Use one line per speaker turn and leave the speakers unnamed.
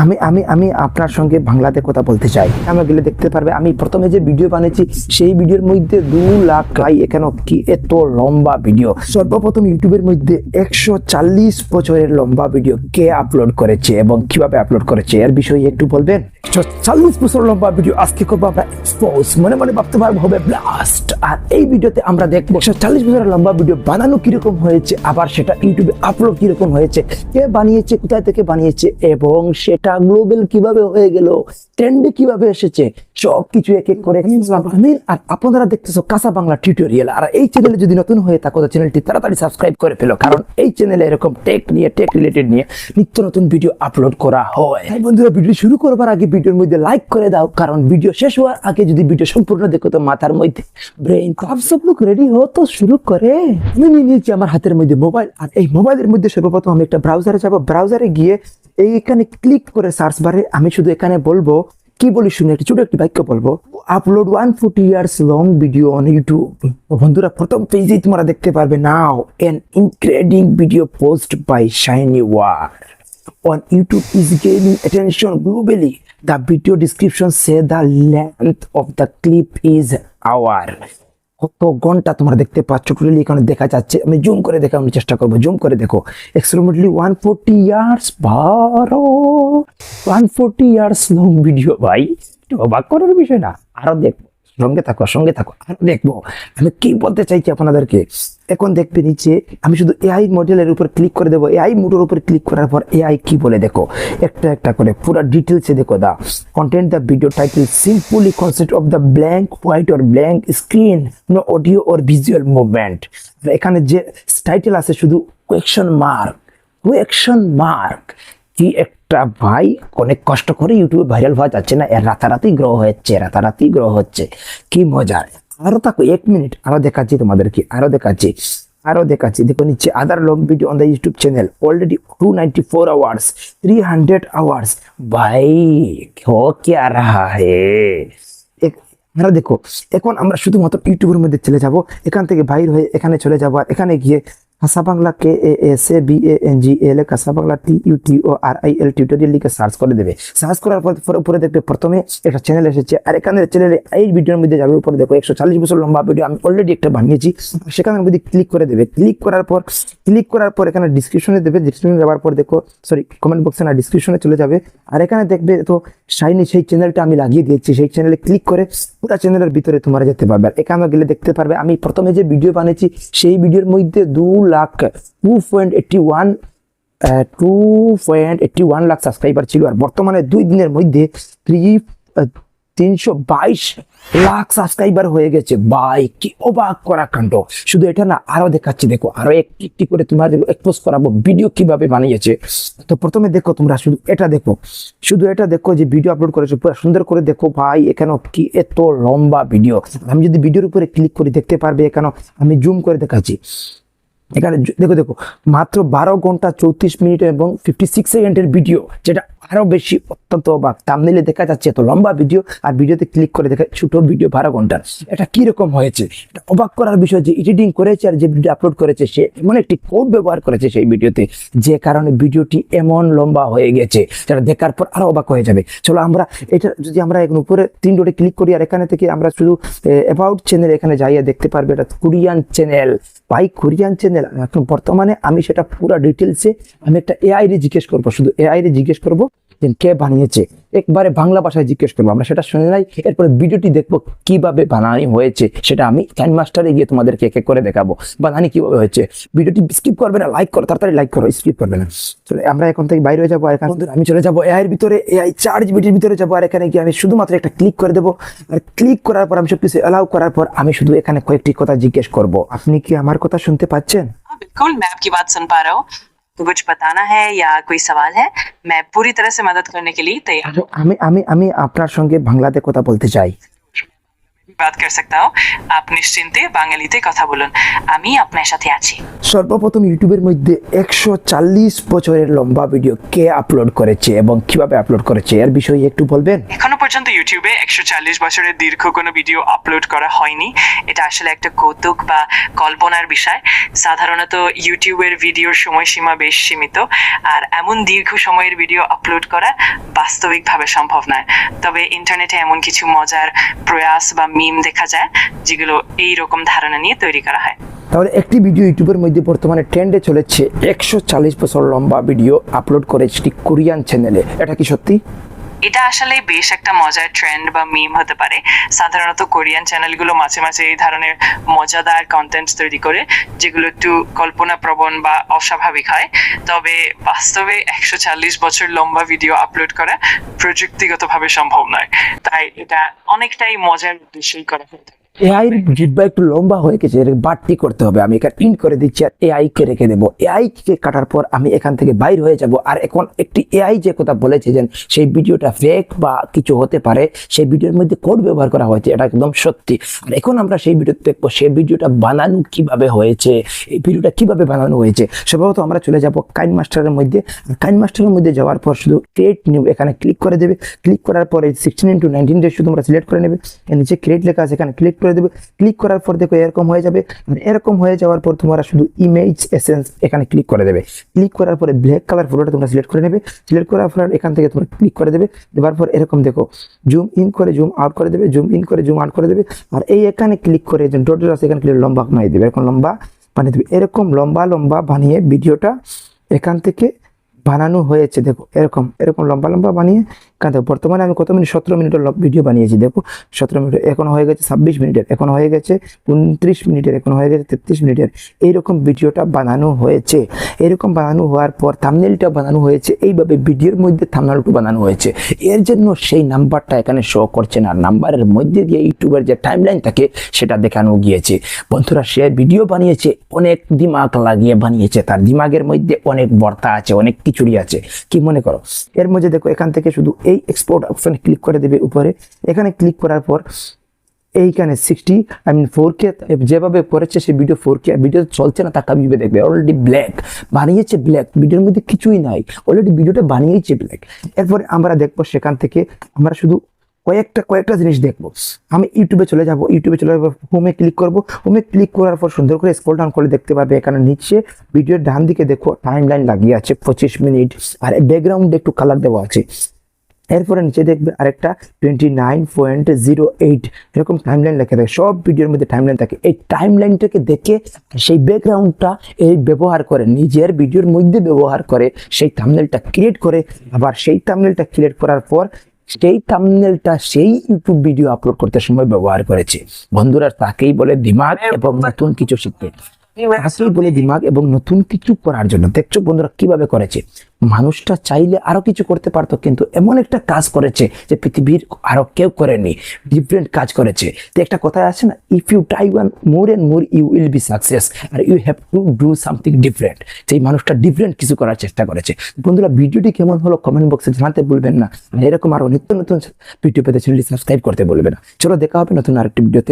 আমি আমি আমি আপনার সঙ্গে বাংলাতে কথা বলতে চাই। আমরা গেলে দেখতে পারবে আমি প্রথমে যে ভিডিও বানিয়েছি সেই ভিডিওর মধ্যে 2 লাখ লাইক। এখানে কি এত লম্বা ভিডিও? সর্বপ্রথম ইউটিউবের মধ্যে 140 বছরের লম্বা ভিডিও কে আপলোড করেছে এবং কিভাবে আপলোড করেছে এর বিষয়ে একটু বলবেন। 140 বছর লম্বা ভিডিও আজকে করবো আমরা এক্সপোজ। মনে মনে ভাবতে পারবো হবে ব্লাস্ট। আর এই ভিডিওতে আমরা দেখবো 140 বছরের লম্বা ভিডিও বানানো কিরকম হয়েছে, আবার সেটা ইউটিউবে আপলোড কিরকম হয়েছে, কে বানিয়েছে, কোথায় থেকে বানিয়েছে এবং সেটা গ্লোবাল কিভাবে হয়ে গেল, ট্রেন্ডে কিভাবে এসেছে, সবকিছু এক এক করে আমি আর আপনারা দেখতেছো কাঁচা বাংলা টিউটোরিয়াল। আর এই চ্যানেলে যদি নতুন হয়ে থাকো তো চ্যানেলটি তাড়াতাড়ি সাবস্ক্রাইব করে ফেলো, কারণ এই চ্যানেলে এরকম টেক রিলেটেড নিয়ে নিত্য নতুন ভিডিও আপলোড করা হয়। তাই বন্ধুরা, ভিডিও শুরু করবার আগে ভিডিওর মধ্যে লাইক করে দাও, কারণ ভিডিও শেষ হওয়ার আগে যদি ভিডিও সম্পূর্ণ দেখো তো মাথার মধ্যে ব্রেন সব লোক রেডি হো তো শুরু করে। আমি নিয়ে নিয়েছি আমার হাতের মধ্যে মোবাইল, আর এই মোবাইলের মধ্যে সর্বপ্রথম আমি একটা ব্রাউজারে যাব। ব্রাউজারে গিয়ে এইখানে ক্লিক করে সার্চ বারে আমি শুধু এখানে বলবো, কি বলি শুনে একটি ছোট একটি বাক্য বলবো, upload 140 years long video on YouTube. বন্ধুরা, প্রথম পেজেই তোমরা দেখতে পারবে now an incredible video post by Shiny War on YouTube is gaining attention globally. The video description say the length of the clip is hour. কত ঘন্টা তোমরা দেখতে পাচ্ছ টোটালি এখানে দেখা যাচ্ছে। আমি জুম করে দেখানোর চেষ্টা করবো। জুম করে দেখো, extremely 140 years 140 years long video. ভাই, একটু অবাক করার বিষয় না? আরো দেখবো, সঙ্গে থাকো আরো দেখবো। আমি কি বলতে চাইছি আপনাদেরকে, এখন দেখবে নিচে আমি শুধু এআই মডেলের উপর ক্লিক করে দেবো। এআই মোডের উপর ক্লিক করার পর এআই কি বলে দেখো, একটা একটা করে পুরো ডিটেলসে দেখো। The content, the video title simply concept of the blank white or blank screen, no audio or visual movement. এখানে যে টাইটেল আছে শুধু কোয়েকশন মার্ক। কি একটা ভাই, অনেক কষ্ট করে ইউটিউবে ভাইরাল হওয়া যাচ্ছে না, এর রাতারাতি গ্রো হচ্ছে। কি মজা। আরো থাকো 1 মিনিট, আরো দেখাচ্ছি তোমাদেরকে, আরো দেখাচ্ছি। দেখো নিচে other long video on the YouTube channel already 294 hours 300 hours. ভাই हो क्या रहा है? আমরা দেখো, এখন আমরা শুধুমাত্র ইউটিউবের মধ্যে চলে যাব। এখান থেকে বাইর হয়ে এখানে চলে যাব, আর এখানে গিয়ে কাঁচা বাংলা KASABANGL কাঁচা বাংলা TUTORIAL টিউটোরিয়াল লিখে সার্চ করে দেবে। সার্চ করার পর উপরে দেখবে প্রথমে একটা চ্যানেল এসেছে, আর এখানে চ্যানেলে এই ভিডিওর মধ্যে যাবে। উপরে দেখো 140 বছর লম্বা ভিডিও আমি অলরেডি একটা বানিয়েছি, সেখানের মধ্যে ক্লিক করে দেবে। ক্লিক করার পর এখানে ডিসক্রিপশনে দেবে। ডিসক্রিপশনে যাওয়ার পর দেখো, সরি কমেন্ট বক্সে না, ডিসক্রিপশনে চলে যাবে। আর এখানে দেখবে তো শাইনি সেই চ্যানেলটা আমি লাগিয়ে দিয়েছি। সেই চ্যানেলে ক্লিক করে পুরো চ্যানেলের ভিতরে তোমরা যেতে পারবে। আর এখানে গেলে দেখতে পারবে আমি প্রথমে যে ভিডিও বানিয়েছি সেই ভিডিওর মধ্যে 2.81 লাখ সাবস্ক্রাইবার ছিল, আর বর্তমানে 2 দিনের মধ্যে 322 লাখ সাবস্ক্রাইবার হয়ে গেছে। ভাই, কি অবাক করা কাণ্ড। শুধু এটা না, আরো দেখাচ্ছি। দেখো, আরো একটি করে তোমার এক্সপোজ করাবো ভিডিও কিভাবে বানিয়েছে। তো প্রথমে দেখো, তোমরা শুধু এটা দেখো যে ভিডিও আপলোড করেছে পুরো সুন্দর করে দেখো। ভাই, এখানে কি এত লম্বা ভিডিও। আমি যদি ভিডিওর উপরে ক্লিক করি দেখতে পারবে, এখানে আমি জুম করে দেখাচ্ছি। এখানে দেখো মাত্র 12 ঘন্টা 34 মিনিট এবং 56 সেকেন্ডের ভিডিও, যেটা আরো বেশি অত্যন্ত অবাক। থাম্বনেইলে দেখা যাচ্ছে এত লম্বা ভিডিও, আর ভিডিওতে ক্লিক করে দেখা ছোট ভিডিও 12 ঘন্টার। এটা কি রকম হয়েছে? এটা অবাক করার বিষয় যে এডিটিং করেছে আর যে ভিডিও আপলোড করেছে সে এমন একটি কোড ব্যবহার করেছে সেই ভিডিওতে, যে কারণে ভিডিওটি এমন লম্বা হয়ে গেছে, যেটা দেখার পর আরো অবাক হয়ে যাবে। চলো আমরা এটা যদি আমরা এখন উপরে 3 ডটে ক্লিক করি, আর এখানে থেকে আমরা শুধু অ্যাবাউট চ্যানেল এখানে যাইয়া দেখতে পারবে এটা কোরিয়ান চ্যানেল। ভাই, কোরিয়ান চ্যানেল। এখন বর্তমানে আমি সেটা পুরো ডিটেলসে আমি একটা এআই রে জিজ্ঞেস করবো, শুধু এআই রে জিজ্ঞেস করবো যে কে বানিয়েছে। একবারে বাংলা ভাষায় জিজ্ঞেস করবো, আমরা সেটা শুনে নাই। এরপরে ভিডিওটি দেখবো কিভাবে বানানো হয়েছে, সেটা আমি টাইম মাস্টারে গিয়ে তোমাদেরকে এক এক করে দেখাবো বানানি কিভাবে হয়েছে। ভিডিওটি স্কিপ করবে না, লাইক করো, তাড়াতাড়ি লাইক করো, স্কিপ করবে না। চলো আমরা এখন থেকে বাইরে হয়ে যাবো। আর এখানে আমি চলে যাবো এআই এর ভিতরে, এআই চার্জ ভিডিওর ভিতরে যাবো। আর এখানে গিয়ে আমি শুধুমাত্র একটা ক্লিক করে দেবো। আর ক্লিক করার পর আমি সবকিছু অ্যালাউ করার পর আমি শুধু এখানে কয়েকটি কথা জিজ্ঞেস করবো। আপনি কি আমার কথা শুনতে পাচ্ছেন?
बिल्कुल, मैं आपकी बात सुन पा रहा हूँ। तो कुछ बताना है या कोई सवाल है? मैं पूरी तरह से मदद करने के लिए तैयार
আমি আপনার সঙ্গে বাংলাতে কথা বলতে চাই।
बात कर सकता हूँ। आप निश्चिंते বাঙালিতে কথা বলুন, আমি আপনার সাথে আছি।
সর্বপ্রথম ইউটিউবের মধ্যে 140 বছরের লম্বা ভিডিও কে আপলোড করেছে এবং কিভাবে আপলোড করেছে এর বিষয়ে একটু বলবেন।
এখনো পর্যন্ত ইউটিউবে 140 বছরের দীর্ঘ কোনো ভিডিও আপলোড করা হয়নি। এটা আসলে একটা কৌতুক বা কল্পনার বিষয়। সাধারণত ইউটিউবের ভিডিওর সময়সীমা বেশ সীমিত, আর এমন দীর্ঘ সময়ের ভিডিও আপলোড করা বাস্তবিকভাবে সম্ভব নয়। তবে ইন্টারনেটে এমন কিছু মজার প্রয়াস বা মিম দেখা যায় যেগুলো এই রকম ধারণা নিয়ে তৈরি করা হয়।
তাহলে একটি ভিডিও ইউটিউবের মধ্যে বর্তমানে ট্রেন্ডে চলেছে, 140 বছর লম্বা ভিডিও আপলোড করেছে একটি কোরিয়ান চ্যানেলে। এটা কি সত্যি?
এটা আসলে বেশ একটা মজার ট্রেন্ড বা মিম হতে পারে। সাধারণত কোরিয়ান চ্যানেলগুলো মাঝে মাঝে এই ধরনের মজাদার কন্টেন্ট তৈরি করে, যেগুলো একটু কল্পনাপ্রবণ বা অস্বাভাবিক হয়। তবে বাস্তবে 140 বছর লম্বা ভিডিও আপলোড করা প্রযুক্তিগতভাবে সম্ভব নয়, তাই এটা অনেকটাই মজার উদ্দেশ্যেই করা হয়ে থাকে।
এআই জিব্বা একটু লম্বা হয়ে গেছে, এর বাড়তি করতে হবে। আমি এখানে প্রিন্ট করে দিচ্ছি আর এআই কে রেখে দেবো। এআই কে কাটার পর আমি এখান থেকে বাইর হয়ে যাব। আর এখন একটি এআই যে কথা বলেছে যে সেই ভিডিওটা ফেক বা কিছু হতে পারে, সেই ভিডিওর মধ্যে কোড ব্যবহার করা হয়েছে, এটা একদম সত্যি। আর এখন আমরা সেই ভিডিও দেখবো সেই ভিডিওটা বানানো কিভাবে হয়েছে, এই ভিডিওটা কিভাবে বানানো হয়েছে। সম্ভবত আমরা চলে যাব কাইন মাস্টারের মধ্যে। আর কাইন মাস্টারের মধ্যে যাওয়ার পর শুধু ক্রিয়েট নিউ এখানে ক্লিক করে দেবে। ক্লিক করার পরে 16:19 রেশিও তোমরা সিলেক্ট করে নেবে। এর নিচে ক্রিয়েট লেখা আছে, এখানে ক্লিক করে দেবে। ক্লিক করার পর দেখো এরকম হয়ে যাবে। এরকম হয়ে যাওয়ার পর তোমরা শুধু ইমেজ এসেন্স এখানে ক্লিক করে দেবে। ক্লিক করার পরে ব্ল্যাক কালার ফটোটা তোমরা সিলেক্ট করে নেবে। সিলেক্ট করার পর এখান থেকে তোমরা ক্লিক করে দেবে। দেওয়ার পর এরকম দেখো জুম ইন করে জুম আউট করে দেবে, জুম ইন করে জুম আউট করে দেবে। আর এই এখানে ক্লিক করে যে ডট আছে এখানে ক্লিক লম্বা বানিয়ে দেবে। এরকম লম্বা বানিয়ে দেবে। এরকম লম্বা লম্বা বানিয়ে ভিডিওটা এখান থেকে বানানো হয়েছে। দেখো এরকম এরকম লম্বা লম্বা বানিয়ে কারণ দেখো বর্তমানে আমি কত মিনিট 17 মিনিটের ভিডিও বানিয়েছি। দেখো 17 মিনিট, এখন হয়ে গেছে 26 মিনিটের, এখন হয়ে গেছে 29 মিনিটের, এখন হয়ে গেছে 33 মিনিটের। এইরকম ভিডিওটা বানানো হয়েছে। এরকম বানানো হওয়ার পর থাম্বনেলটা বানানো হয়েছে। এইভাবে ভিডিওর মধ্যে থাম্বনেলটা বানানো হয়েছে। এর জন্য সেই নাম্বারটা এখানে শো করছে না। নাম্বারের মধ্যে দিয়ে ইউটিউবের যে টাইমলাইন থাকে সেটা দেখানো গিয়েছে। বন্ধুরা, সে ভিডিও বানিয়েছে, অনেক দিমাগ লাগিয়ে বানিয়েছে। তার দিমাগের মধ্যে অনেক বার্তা আছে, অনেক কিছুরই আছে। কি মনে করো? এর মধ্যে দেখো এখান থেকে শুধু এই এক্সপোর্ট অপশনে ক্লিক করে দেবে উপরে। এখানে ক্লিক করার পর এইখানে 4K যেভাবে করেছে সেই ভিডিও 4K ভিডিও চলছে না, তাকে ভিডিও দেখবে। অলরেডি ব্ল্যাক বানিয়েছে, ব্ল্যাক ভিডিওর মধ্যে কিছুই নাই, অলরেডি ভিডিওটা বানিয়েছে ব্ল্যাক। এরপরে আমরা দেখবো সেখান থেকে আমরা শুধু কয়েকটা জিনিস দেখবো। আমি ইউটিউবে চলে যাব। হোমে ক্লিক করব। হোমে ক্লিক করার পর সুন্দর করে স্ক্রল ডাউন করে দেখতে পারবে এখানে নিচে ভিডিওর ডান দিকে দেখো টাইমলাইন লাগিয়ে আছে 25 মিনিট। আর ব্যাকগ্রাউন্ডে একটু কালার দেওয়া আছে। এরপরে নিচে দেখবে আরেকটা 29.08 এরকম টাইমলাইন লেখা থাকে। সব ভিডিওর মধ্যে টাইমলাইন থাকে। এই টাইমলাইনটাকে দেখে সেই ব্যাকগ্রাউন্ডটা এই ব্যবহার করে নিজের ভিডিওর মধ্যে ব্যবহার করে সেই থাম্বনেলটা ক্রিয়েট করে। আবার সেই থাম্বনেলটা ক্রিয়েট করার পর সেই থাম্বনেলটা সেই ইউটিউব ভিডিও আপলোড করতে সময় ব্যবহার করেছে। বন্ধুরা, তাকেই বলে দিমাগ এবং নতুন কিছু শিখতে। তাকেই বলে দিমাগ এবং নতুন কিছু করার জন্য। দেখছো বন্ধুরা কিভাবে করেছে। মানুষটা চাইলে আরো কিছু করতে পারতো, কিন্তু এমন একটা কাজ করেছে যে পৃথিবীর আরো কেউ করেনি। ডিফারেন্ট কাজ করেছে। তো একটা কথা আছে না, if you try one more and more you will be success, আর you have to do something different. সেই মানুষটা ডিফারেন্ট কিছু করার চেষ্টা করেছে। বন্ধুরা, ভিডিওটি কেমন হলো কমেন্ট বক্সে জানাতে ভুলবেন না। এরকম আরো নিত্য নতুন ভিডিও পেতে চ্যানেলটি সাবস্ক্রাইব করতে ভুলবেন না। চলো দেখা হবে নতুন আরেকটি ভিডিওতে।